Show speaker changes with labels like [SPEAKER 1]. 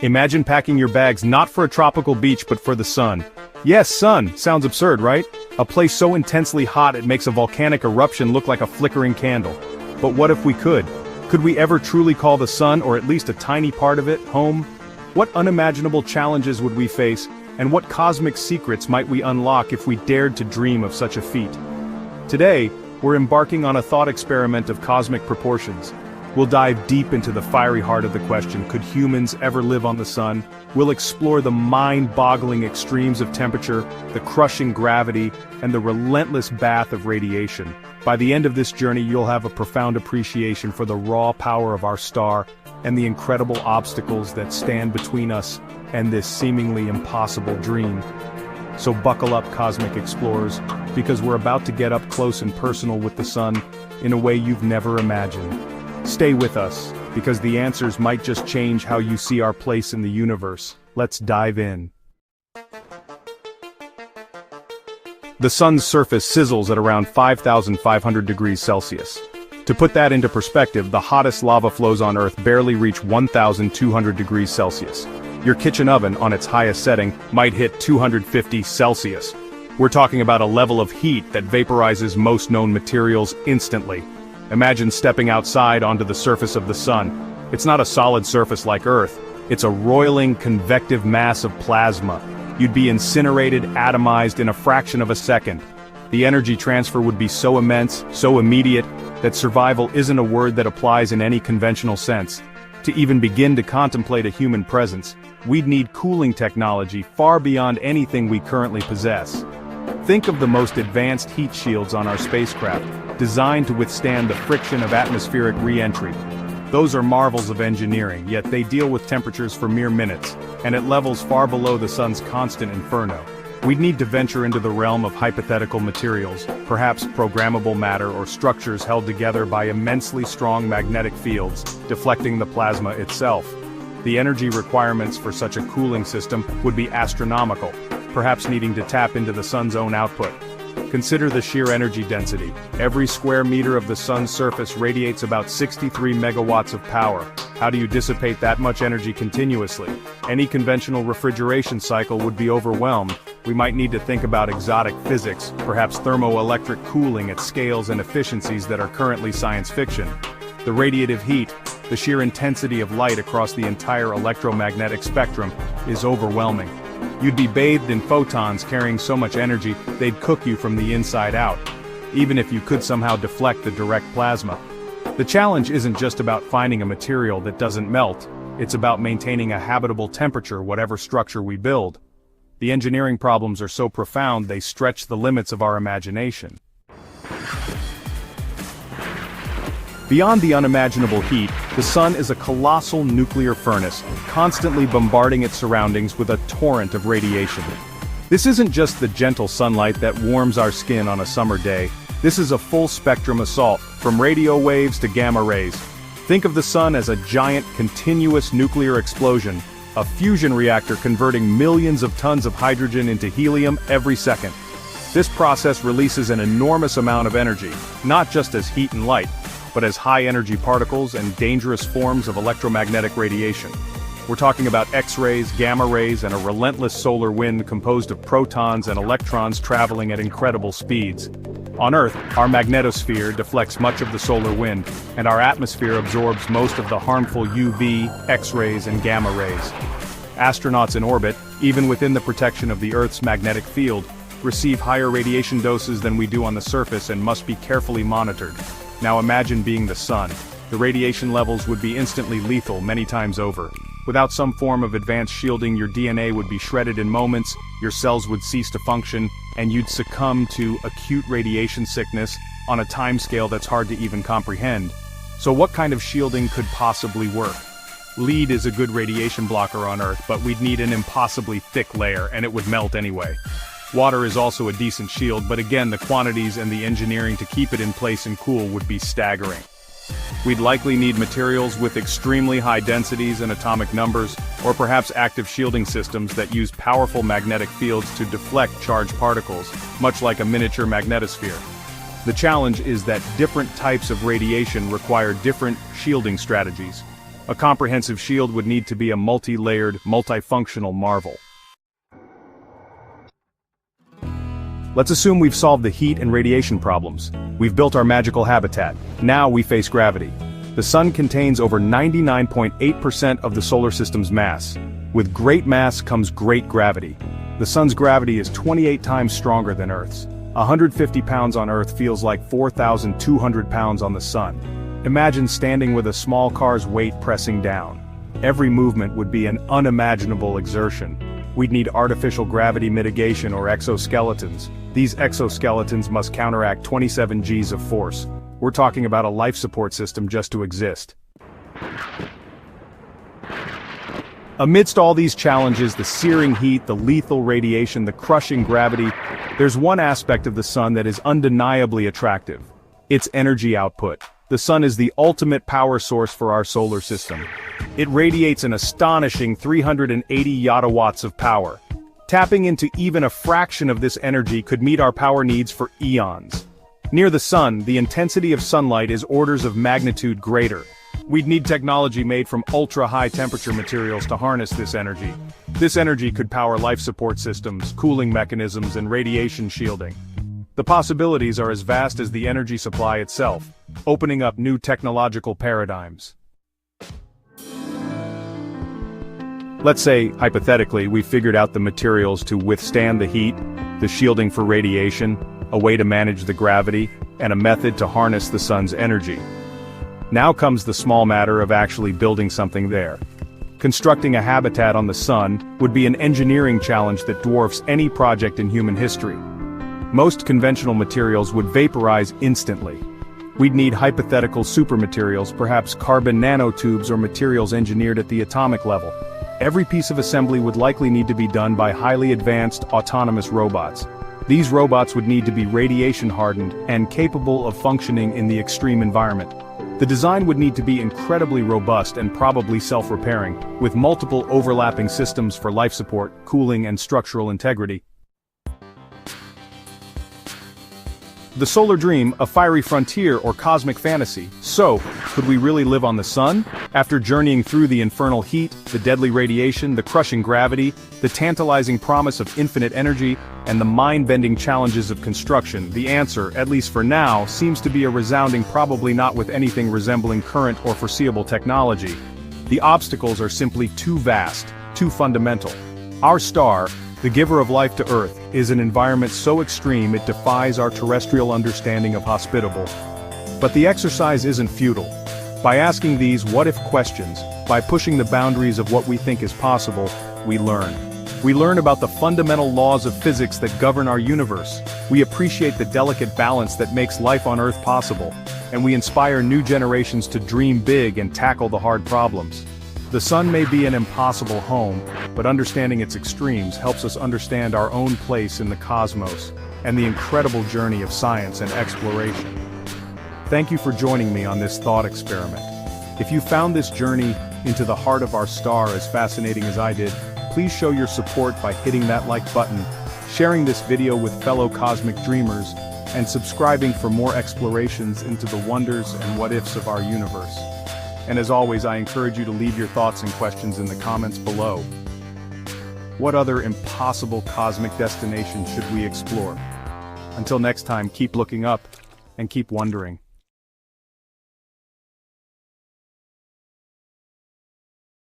[SPEAKER 1] Imagine packing your bags not for a tropical beach but for the sun. Yes, sun, sounds absurd, right? A place so intensely hot it makes a volcanic eruption look like a flickering candle. But what if we could? Could we ever truly call the sun, or at least a tiny part of it, home? What unimaginable challenges would we face, and what cosmic secrets might we unlock if we dared to dream of such a feat? Today, we're embarking on a thought experiment of cosmic proportions. We'll dive deep into the fiery heart of the question, could humans ever live on the sun? We'll explore the mind-boggling extremes of temperature, the crushing gravity, and the relentless bath of radiation. By the end of this journey, you'll have a profound appreciation for the raw power of our star and the incredible obstacles that stand between us and this seemingly impossible dream. So buckle up, cosmic explorers, because we're about to get up close and personal with the sun in a way you've never imagined. Stay with us, because the answers might just change how you see our place in the universe. Let's dive in. The sun's surface sizzles at around 5,500 degrees Celsius. To put that into perspective, the hottest lava flows on Earth barely reach 1,200 degrees Celsius. Your kitchen oven, on its highest setting, might hit 250 Celsius. We're talking about a level of heat that vaporizes most known materials instantly. Imagine stepping outside onto the surface of the sun. It's not a solid surface like Earth. It's a roiling, convective mass of plasma. You'd be incinerated, atomized in a fraction of a second. The energy transfer would be so immense, so immediate, that survival isn't a word that applies in any conventional sense. To even begin to contemplate a human presence, we'd need cooling technology far beyond anything we currently possess. Think of the most advanced heat shields on our spacecraft, designed to withstand the friction of atmospheric re-entry. Those are marvels of engineering, yet they deal with temperatures for mere minutes, and at levels far below the sun's constant inferno. We'd need to venture into the realm of hypothetical materials, perhaps programmable matter or structures held together by immensely strong magnetic fields, deflecting the plasma itself. The energy requirements for such a cooling system would be astronomical, perhaps needing to tap into the sun's own output. Consider the sheer energy density. Every square meter of the sun's surface radiates about 63 megawatts of power. How do you dissipate that much energy continuously? Any conventional refrigeration cycle would be overwhelmed. We might need to think about exotic physics, perhaps thermoelectric cooling at scales and efficiencies that are currently science fiction. The radiative heat, the sheer intensity of light across the entire electromagnetic spectrum, is overwhelming. You'd be bathed in photons carrying so much energy, they'd cook you from the inside out, even if you could somehow deflect the direct plasma. The challenge isn't just about finding a material that doesn't melt, it's about maintaining a habitable temperature whatever structure we build. The engineering problems are so profound they stretch the limits of our imagination. Beyond the unimaginable heat, the sun is a colossal nuclear furnace, constantly bombarding its surroundings with a torrent of radiation. This isn't just the gentle sunlight that warms our skin on a summer day. This is a full-spectrum assault, from radio waves to gamma rays. Think of the sun as a giant, continuous nuclear explosion, a fusion reactor converting millions of tons of hydrogen into helium every second. This process releases an enormous amount of energy, not just as heat and light, but as high-energy particles and dangerous forms of electromagnetic radiation. We're talking about X-rays, gamma rays, and a relentless solar wind composed of protons and electrons traveling at incredible speeds. On Earth, our magnetosphere deflects much of the solar wind, and our atmosphere absorbs most of the harmful UV, X-rays, and gamma rays. Astronauts in orbit, even within the protection of the Earth's magnetic field, receive higher radiation doses than we do on the surface and must be carefully monitored. Now imagine being the sun. The radiation levels would be instantly lethal many times over. Without some form of advanced shielding, your DNA would be shredded in moments, your cells would cease to function, and you'd succumb to acute radiation sickness on a timescale that's hard to even comprehend. So what kind of shielding could possibly work? Lead is a good radiation blocker on Earth, but we'd need an impossibly thick layer, and it would melt anyway. Water is also a decent shield, but again, the quantities and the engineering to keep it in place and cool would be staggering. We'd likely need materials with extremely high densities and atomic numbers, or perhaps active shielding systems that use powerful magnetic fields to deflect charged particles, much like a miniature magnetosphere. The challenge is that different types of radiation require different shielding strategies. A comprehensive shield would need to be a multi-layered, multifunctional marvel. Let's assume we've solved the heat and radiation problems. We've built our magical habitat. Now we face gravity. The sun contains over 99.8% of the solar system's mass. With great mass comes great gravity. The sun's gravity is 28 times stronger than Earth's. 150 pounds on Earth feels like 4,200 pounds on the sun. Imagine standing with a small car's weight pressing down. Every movement would be an unimaginable exertion. We'd need artificial gravity mitigation or exoskeletons. These exoskeletons must counteract 27 Gs of force. We're talking about a life support system just to exist. Amidst all these challenges, the searing heat, the lethal radiation, the crushing gravity, there's one aspect of the sun that is undeniably attractive. Its energy output. The sun is the ultimate power source for our solar system. It radiates an astonishing 380 yottawatts of power. Tapping into even a fraction of this energy could meet our power needs for eons. Near the sun, the intensity of sunlight is orders of magnitude greater. We'd need technology made from ultra-high temperature materials to harness this energy. This energy could power life support systems, cooling mechanisms, and radiation shielding. The possibilities are as vast as the energy supply itself, opening up new technological paradigms. Let's say, hypothetically, we figured out the materials to withstand the heat, the shielding for radiation, a way to manage the gravity, and a method to harness the sun's energy. Now comes the small matter of actually building something there. Constructing a habitat on the sun would be an engineering challenge that dwarfs any project in human history. Most conventional materials would vaporize instantly. We'd need hypothetical supermaterials, perhaps carbon nanotubes or materials engineered at the atomic level. Every piece of assembly would likely need to be done by highly advanced, autonomous robots. These robots would need to be radiation-hardened and capable of functioning in the extreme environment. The design would need to be incredibly robust and probably self-repairing, with multiple overlapping systems for life support, cooling, and structural integrity. The solar dream, a fiery frontier or cosmic fantasy. So, could we really live on the sun? After journeying through the infernal heat, the deadly radiation, the crushing gravity, the tantalizing promise of infinite energy, and the mind-bending challenges of construction, the answer, at least for now, seems to be a resounding probably not with anything resembling current or foreseeable technology. The obstacles are simply too vast, too fundamental. Our star, the giver of life to Earth, is an environment so extreme it defies our terrestrial understanding of hospitable. But the exercise isn't futile. By asking these what-if questions, by pushing the boundaries of what we think is possible, we learn. We learn about the fundamental laws of physics that govern our universe. We appreciate the delicate balance that makes life on Earth possible, and we inspire new generations to dream big and tackle the hard problems. The sun may be an impossible home, but understanding its extremes helps us understand our own place in the cosmos, and the incredible journey of science and exploration. Thank you for joining me on this thought experiment. If you found this journey into the heart of our star as fascinating as I did, please show your support by hitting that like button, sharing this video with fellow cosmic dreamers, and subscribing for more explorations into the wonders and what-ifs of our universe. And as always, I encourage you to leave your thoughts and questions in the comments below. What other impossible cosmic destination should we explore? Until next time, keep looking up and keep wondering.